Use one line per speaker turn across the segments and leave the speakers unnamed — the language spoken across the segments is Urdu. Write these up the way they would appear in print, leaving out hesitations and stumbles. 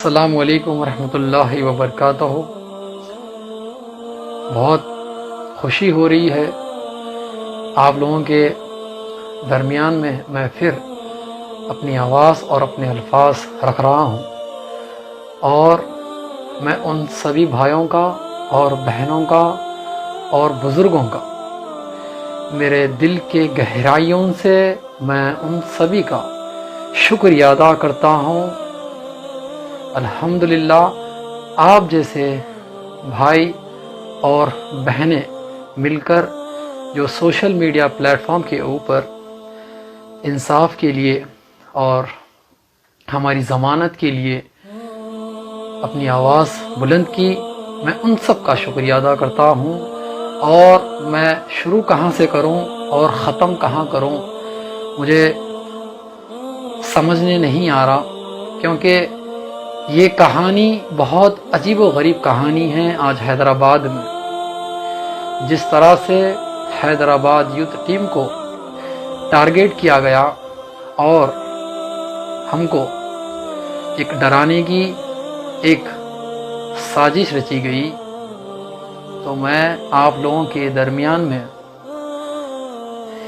السلام علیکم ورحمۃ اللہ وبرکاتہ۔ بہت خوشی ہو رہی ہے آپ لوگوں کے درمیان میں پھر اپنی آواز اور اپنے الفاظ رکھ رہا ہوں، اور میں ان سبھی بھائیوں کا اور بہنوں کا اور بزرگوں کا میرے دل کے گہرائیوں سے میں ان سبھی کا شکریہ ادا کرتا ہوں۔ الحمدللہ آپ جیسے بھائی اور بہنیں مل کر جو سوشل میڈیا پلیٹ فارم کے اوپر انصاف کے لیے اور ہماری ضمانت کے لیے اپنی آواز بلند کی، میں ان سب کا شکریہ ادا کرتا ہوں۔ اور میں شروع کہاں سے کروں اور ختم کہاں کروں مجھے سمجھنے نہیں آ رہا، کیونکہ یہ کہانی بہت عجیب و غریب کہانی ہے۔ آج حیدرآباد میں جس طرح سے حیدرآباد یوتھ ٹیم کو ٹارگیٹ کیا گیا اور ہم کو ایک ڈرانے کی ایک سازش رچی گئی، تو میں آپ لوگوں کے درمیان میں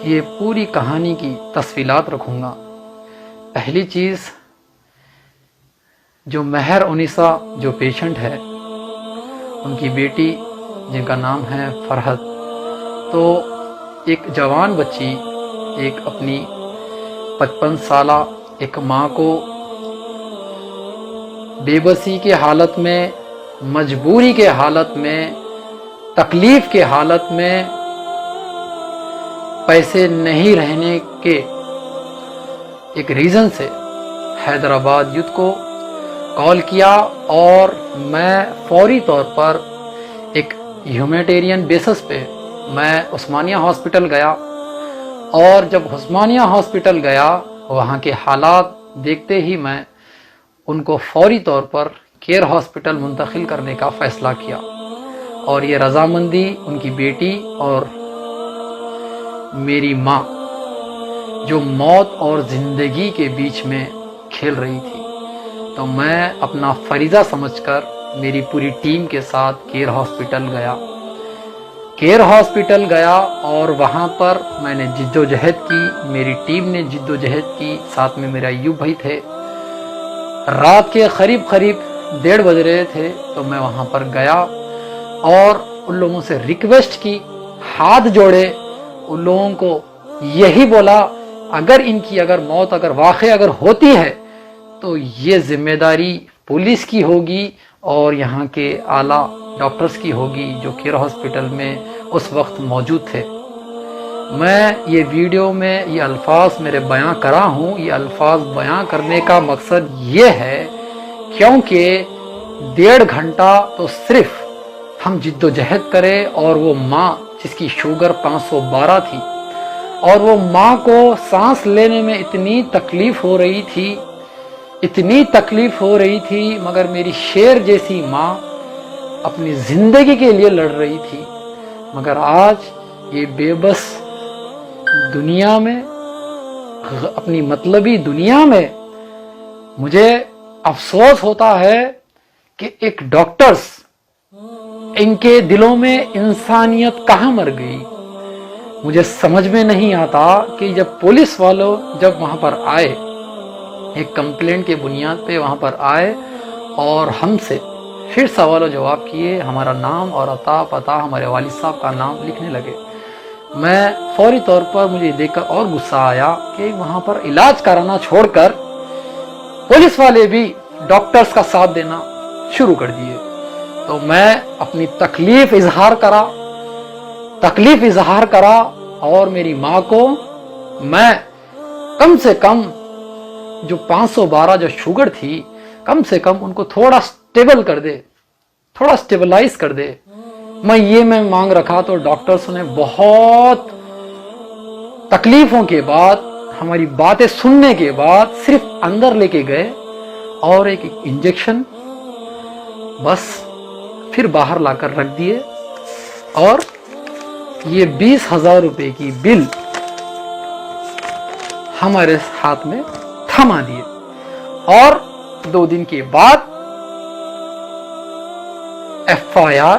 یہ پوری کہانی کی تفصیلات رکھوں گا۔ پہلی چیز، جو مہر انیسہ جو پیشنٹ ہے، ان کی بیٹی جن کا نام ہے فرحت، تو ایک جوان بچی، ایک اپنی 55 سالہ ایک ماں کو بے بسی کے حالت میں، مجبوری کے حالت میں، تکلیف کے حالت میں، پیسے نہیں رہنے کے ایک ریزن سے حیدرآباد یوتھ کو کال کیا، اور میں فوری طور پر ایک ہیومینیٹیرین بیسس پہ میں عثمانیہ ہاسپٹل گیا، اور جب عثمانیہ ہاسپٹل گیا وہاں کے حالات دیکھتے ہی میں ان کو فوری طور پر کیئر ہاسپٹل منتقل کرنے کا فیصلہ کیا، اور یہ رضامندی ان کی بیٹی اور میری ماں جو موت اور زندگی کے بیچ میں کھیل رہی تھی، تو میں اپنا فریضہ سمجھ کر میری پوری ٹیم کے ساتھ کیئر ہاسپٹل گیا اور وہاں پر میں نے جد و جہد کی، میری ٹیم نے جد و جہد کی، ساتھ میں میرا ایوب بھائی تھے۔ رات کے قریب 1:30 بج رہے تھے، تو میں وہاں پر گیا اور ان لوگوں سے ریکویسٹ کی، ہاتھ جوڑے، ان لوگوں کو یہی بولا اگر ان کی موت واقع ہوتی ہے تو یہ ذمہ داری پولیس کی ہوگی اور یہاں کے اعلیٰ ڈاکٹرز کی ہوگی جو کیئر ہاسپٹل میں اس وقت موجود تھے۔ میں یہ ویڈیو میں یہ الفاظ میرے بیان کرا ہوں، یہ الفاظ بیان کرنے کا مقصد یہ ہے کیونکہ 1.5 گھنٹہ تو صرف ہم جد و جہد کرے، اور وہ ماں جس کی شوگر 512 تھی، اور وہ ماں کو سانس لینے میں اتنی تکلیف ہو رہی تھی، مگر میری شیر جیسی ماں اپنی زندگی کے لیے لڑ رہی تھی۔ مگر آج یہ بے بس دنیا میں، اپنی مطلبی دنیا میں، مجھے افسوس ہوتا ہے کہ ایک ڈاکٹرز، ان کے دلوں میں انسانیت کہاں مر گئی۔ مجھے سمجھ میں نہیں آتا کہ جب پولیس والوں جب وہاں پر آئے، ایک کمپلینٹ کے بنیاد پہ وہاں پر آئے اور ہم سے پھر سوال و جواب کیے، ہمارا نام اور عطا پتہ، ہمارے والد صاحب کا نام لکھنے لگے، میں فوری طور پر مجھے دیکھ کر اور غصہ آیا کہ وہاں پر علاج کرانا چھوڑ کر پولیس والے بھی ڈاکٹرز کا ساتھ دینا شروع کر دیے۔ تو میں اپنی تکلیف اظہار کرا اور میری ماں کو میں کم سے کم جو 512 جو شوگر تھی، کم سے کم ان کو تھوڑا سٹیبلائز کر دے، میں مانگ رکھا۔ تو ڈاکٹرز نے بہت تکلیفوں کے بعد، ہماری باتیں سننے کے بعد صرف اندر لے کے گئے اور ایک انجیکشن بس پھر باہر لا کر رکھ دیے، اور یہ 20,000 روپے کی بل ہمارے ہاتھ میں تھما دیے، اور 2 دن کے بعد FIR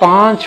5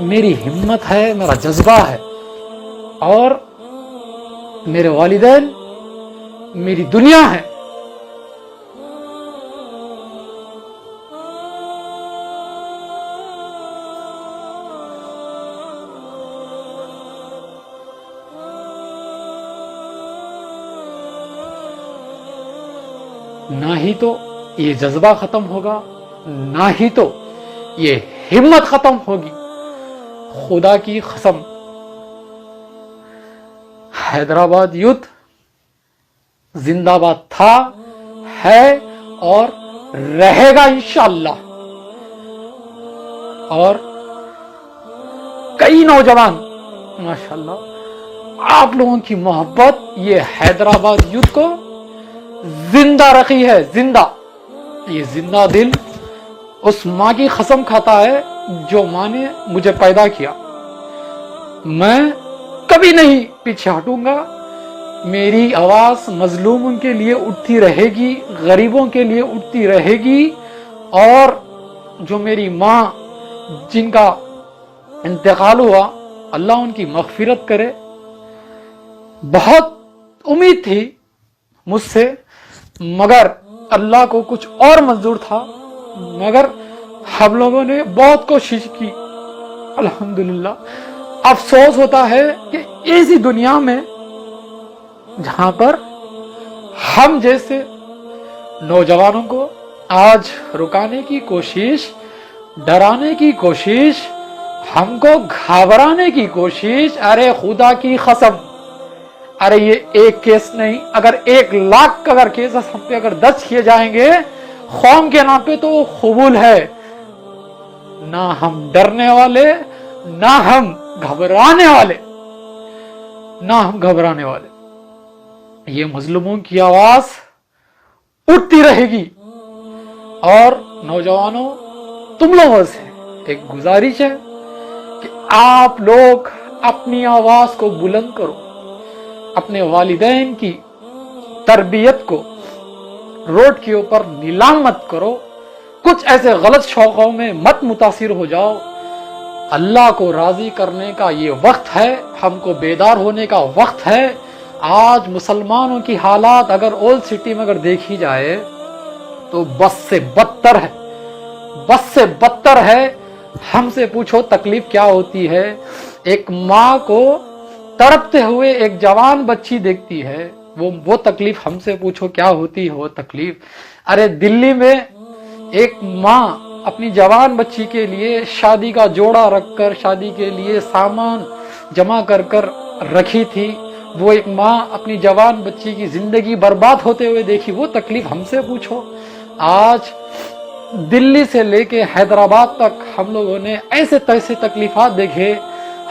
میری ہمت ہے، میرا جذبہ ہے، اور میرے والدین میری دنیا ہے۔ نہ ہی تو یہ جذبہ ختم ہوگا، نہ ہی تو یہ ہمت ختم ہوگی۔ خدا کی قسم، حیدرآباد یوتھ زندہ باد تھا، ہے اور رہے گا انشاءاللہ۔ اور کئی نوجوان ماشاءاللہ، آپ لوگوں کی محبت یہ حیدرآباد یوتھ کو زندہ رکھی ہے، زندہ۔ یہ زندہ دل اس ماں کی قسم کھاتا ہے جو ماں نے مجھے پیدا کیا۔ میں کبھی نہیں پیچھے ہٹوں گا، میری آواز مظلوموں کے لیے اٹھتی رہے گی، غریبوں کے لیے اٹھتی رہے گی، اور جو میری ماں جن کا انتقال ہوا، اللہ ان کی مغفرت کرے۔ بہت امید تھی مجھ سے، مگر اللہ کو کچھ اور منظور تھا، مگر ہم لوگوں نے بہت کوشش کی، الحمدللہ۔ افسوس ہوتا ہے کہ ایسی دنیا میں جہاں پر ہم جیسے نوجوانوں کو آج رکانے کی کوشش، ڈرانے کی کوشش، ہم کو گھبرانے کی کوشش، ارے خدا کی قسم، ارے یہ ایک کیس نہیں، اگر 1,00,000 اگر کیس ہم پہ اگر درج کیے جائیں گے قوم کے نام پہ تو وہ قبول ہے۔ نہ ہم ڈرنے والے، نہ ہم گھبرانے والے، نہ ہم گھبرانے والے۔ یہ مظلوموں کی آواز اٹھتی رہے گی۔ اور نوجوانوں، تم لوگوں سے ایک گزارش ہے کہ آپ لوگ اپنی آواز کو بلند کرو، اپنے والدین کی تربیت کو روڈ کے اوپر نیلام مت کرو، کچھ ایسے غلط شوقوں میں مت متاثر ہو جاؤ۔ اللہ کو راضی کرنے کا یہ وقت ہے، ہم کو بیدار ہونے کا وقت ہے۔ آج مسلمانوں کی حالات اگر اولڈ سٹی میں اگر دیکھی جائے تو بس سے بدتر ہے، بس سے بدتر ہے۔ ہم سے پوچھو تکلیف کیا ہوتی ہے۔ ایک ماں کو تڑپتے ہوئے ایک جوان بچی دیکھتی ہے، وہ تکلیف ہم سے پوچھو کیا ہوتی ہے وہ تکلیف۔ ارے دلی میں ایک ماں اپنی جوان بچی کے لیے شادی کا جوڑا رکھ کر، شادی کے لیے سامان جمع کر کر رکھی تھی، وہ ایک ماں اپنی جوان بچی کی زندگی برباد ہوتے ہوئے دیکھی، وہ تکلیف ہم سے پوچھو۔ آج دلی سے لے کے حیدرآباد تک ہم لوگوں نے ایسے تیسے تکلیفات دیکھے،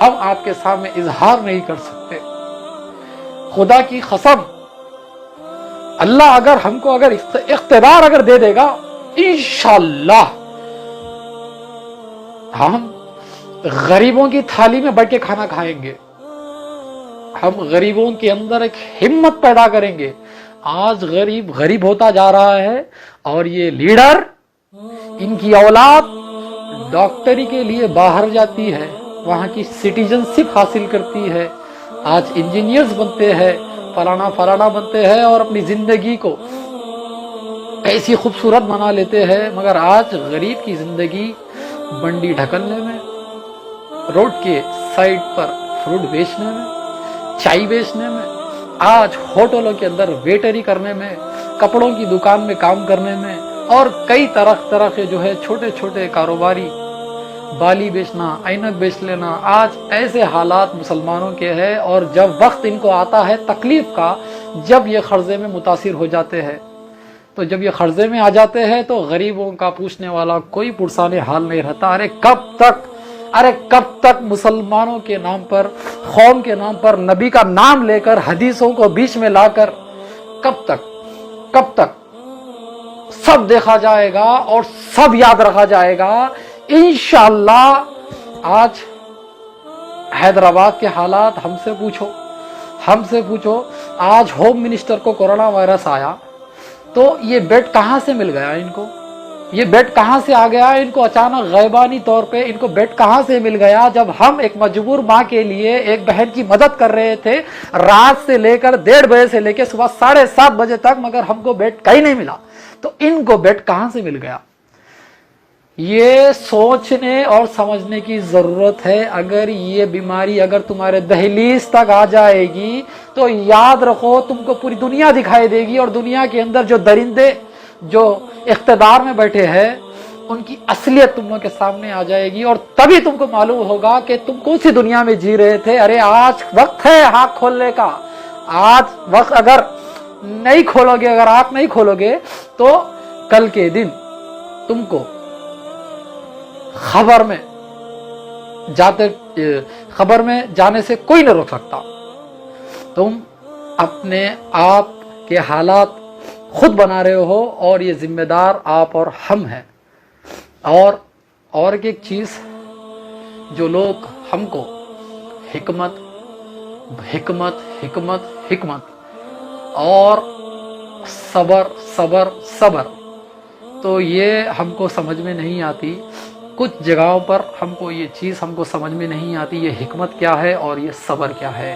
ہم آپ کے سامنے اظہار نہیں کر سکتے۔ خدا کی قسم، اللہ اگر ہم کو اگر اقتدار اگر دے دے گا، انشاءاللہ ہم غریبوں کی تھالی میں بیٹھ کے کھانا کھائیں گے، ہم غریبوں کے اندر ایک ہمت پیدا کریں گے۔ آج غریب غریب ہوتا جا رہا ہے، اور یہ لیڈر، ان کی اولاد ڈاکٹری کے لیے باہر جاتی ہے، وہاں کی سٹیزن شپ حاصل کرتی ہے، آج انجینئرز بنتے ہیں، فلانا فلانا بنتے ہیں، اور اپنی زندگی کو ایسی خوبصورت بنا لیتے ہیں، مگر آج غریب کی زندگی بنڈی ڈھکلنے میں، روڈ کے سائڈ پر فروٹ بیچنے میں، چائے بیچنے میں، آج ہوٹلوں کے اندر ویٹری کرنے میں، کپڑوں کی دکان میں کام کرنے میں، اور کئی طرح کے جو ہے چھوٹے چھوٹے کاروباری، بالی بیچنا، اینک بیچ لینا، آج ایسے حالات مسلمانوں کے ہیں۔ اور جب وقت ان کو آتا ہے تکلیف کا، جب یہ قرضے میں متاثر ہو جاتے ہیں، تو جب یہ قرضے میں آ جاتے ہیں تو غریبوں کا پوچھنے والا کوئی پرسان حال نہیں رہتا۔ ارے کب تک مسلمانوں کے نام پر، قوم کے نام پر، نبی کا نام لے کر، حدیثوں کو بیچ میں لا کر، کب تک سب دیکھا جائے گا اور سب یاد رکھا جائے گا انشاءاللہ۔ آج حیدرآباد کے حالات ہم سے پوچھو، آج ہوم منسٹر کو کورونا وائرس آیا تو یہ بیڈ کہاں سے مل گیا ان کو؟ یہ بیڈ کہاں سے آ گیا؟ ان کو اچانک غیبانی طور پہ ان کو بیڈ کہاں سے مل گیا؟ جب ہم ایک مجبور ماں کے لیے ایک بہن کی مدد کر رہے تھے رات سے لے کر 1:30 بجے سے لے کے صبح 7:30 بجے تک، مگر ہم کو بیڈ کہیں نہیں ملا، تو ان کو بیڈ کہاں سے مل گیا؟ یہ سوچنے اور سمجھنے کی ضرورت ہے۔ اگر یہ بیماری اگر تمہارے دہلیز تک آ جائے گی تو یاد رکھو تم کو پوری دنیا دکھائی دے گی، اور دنیا کے اندر جو درندے جو اقتدار میں بیٹھے ہیں ان کی اصلیت تم لوگوں کے سامنے آ جائے گی، اور تبھی تم کو معلوم ہوگا کہ تم کون سی دنیا میں جی رہے تھے۔ ارے آج وقت ہے آنکھ کھولنے کا، آج وقت اگر نہیں کھولو گے، اگر آنکھ نہیں کھولو گے تو کل کے دن تم کو خبر میں جانے سے کوئی نہ روک سکتا۔ تم اپنے آپ کے حالات خود بنا رہے ہو، اور یہ ذمہ دار آپ اور ہم ہیں۔ اور ایک چیز، جو لوگ ہم کو حکمت حکمت حکمت حکمت اور صبر صبر صبر، تو یہ ہم کو سمجھ میں نہیں آتی۔ کچھ جگہوں پر ہم کو یہ چیز ہم کو سمجھ میں نہیں آتی، یہ حکمت کیا ہے اور یہ صبر کیا ہے۔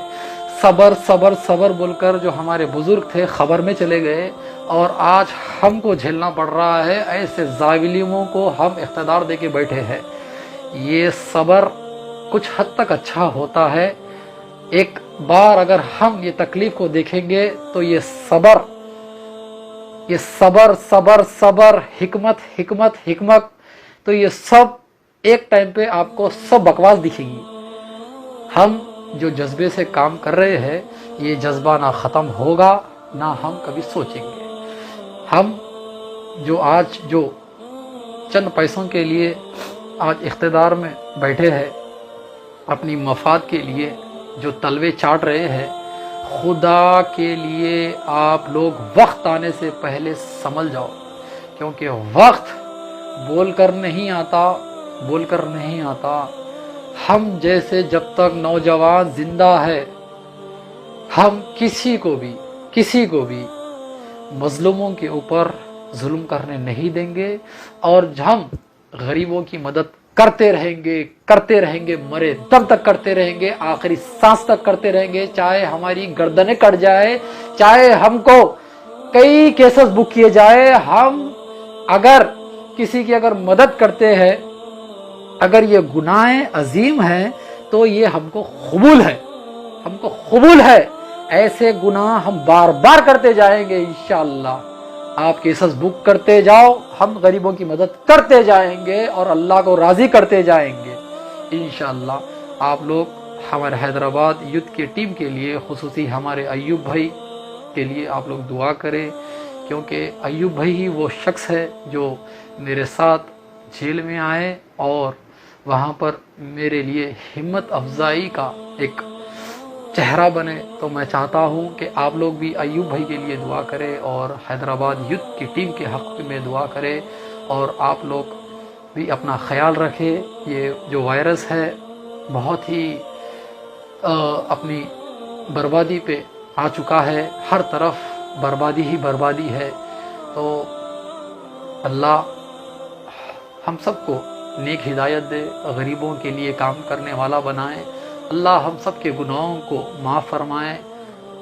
صبر صبر صبر بول کر جو ہمارے بزرگ تھے خبر میں چلے گئے، اور آج ہم کو جھیلنا پڑ رہا ہے، ایسے ظالموں کو ہم اقتدار دے کے بیٹھے ہیں۔ یہ صبر کچھ حد تک اچھا ہوتا ہے، ایک بار اگر ہم یہ تکلیف کو دیکھیں گے تو یہ صبر صبر صبر حکمت حکمت حکمت، تو یہ سب ایک ٹائم پہ آپ کو سب بکواس دکھے گی۔ ہم جو جذبے سے کام کر رہے ہیں یہ جذبہ نہ ختم ہوگا نہ ہم کبھی سوچیں گے۔ ہم جو چند پیسوں کے لیے آج اقتدار میں بیٹھے ہیں، اپنی مفاد کے لیے جو تلوے چاٹ رہے ہیں، خدا کے لیے آپ لوگ وقت آنے سے پہلے سنبھل جاؤ، کیونکہ وقت بول کر نہیں آتا۔ ہم جیسے جب تک نوجوان زندہ ہے، ہم کسی کو بھی مظلوموں کے اوپر ظلم کرنے نہیں دیں گے، اور ہم غریبوں کی مدد کرتے رہیں گے، مرے دم تک کرتے رہیں گے، آخری سانس تک کرتے رہیں گے، چاہے ہماری گردنیں کٹ جائے، چاہے ہم کو کئی کیسز بک کیے جائے۔ ہم اگر کسی کی مدد کرتے ہیں، اگر یہ گناہ عظیم ہیں تو یہ ہم کو قبول ہے، ایسے گناہ ہم بار بار کرتے جائیں گے انشاءاللہ۔ آپ کیسز بک کرتے جاؤ، ہم غریبوں کی مدد کرتے جائیں گے اور اللہ کو راضی کرتے جائیں گے انشاءاللہ۔ آپ لوگ ہمارے حیدرآباد یوتھ کی ٹیم کے لیے، خصوصی ہمارے ایوب بھائی کے لیے آپ لوگ دعا کریں، کیونکہ ایوب بھائی ہی وہ شخص ہے جو میرے ساتھ جیل میں آئے اور وہاں پر میرے لیے ہمت افزائی کا ایک چہرہ بنے۔ تو میں چاہتا ہوں کہ آپ لوگ بھی ایوب بھائی کے لیے دعا کریں اور حیدرآباد یوتھ کی ٹیم کے حق میں دعا کریں، اور آپ لوگ بھی اپنا خیال رکھیں۔ یہ جو وائرس ہے بہت ہی اپنی بربادی پہ آ چکا ہے، ہر طرف بربادی ہی بربادی ہے۔ تو اللہ ہم سب کو نیک ہدایت دے، غریبوں کے لیے کام کرنے والا بنائے، اللہ ہم سب کے گناہوں کو معاف فرمائے،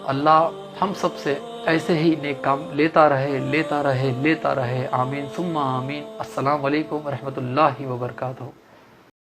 اللہ ہم سب سے ایسے ہی نیک کام لیتا رہے، آمین ثم آمین۔ السلام علیکم ورحمۃ اللہ وبرکاتہ۔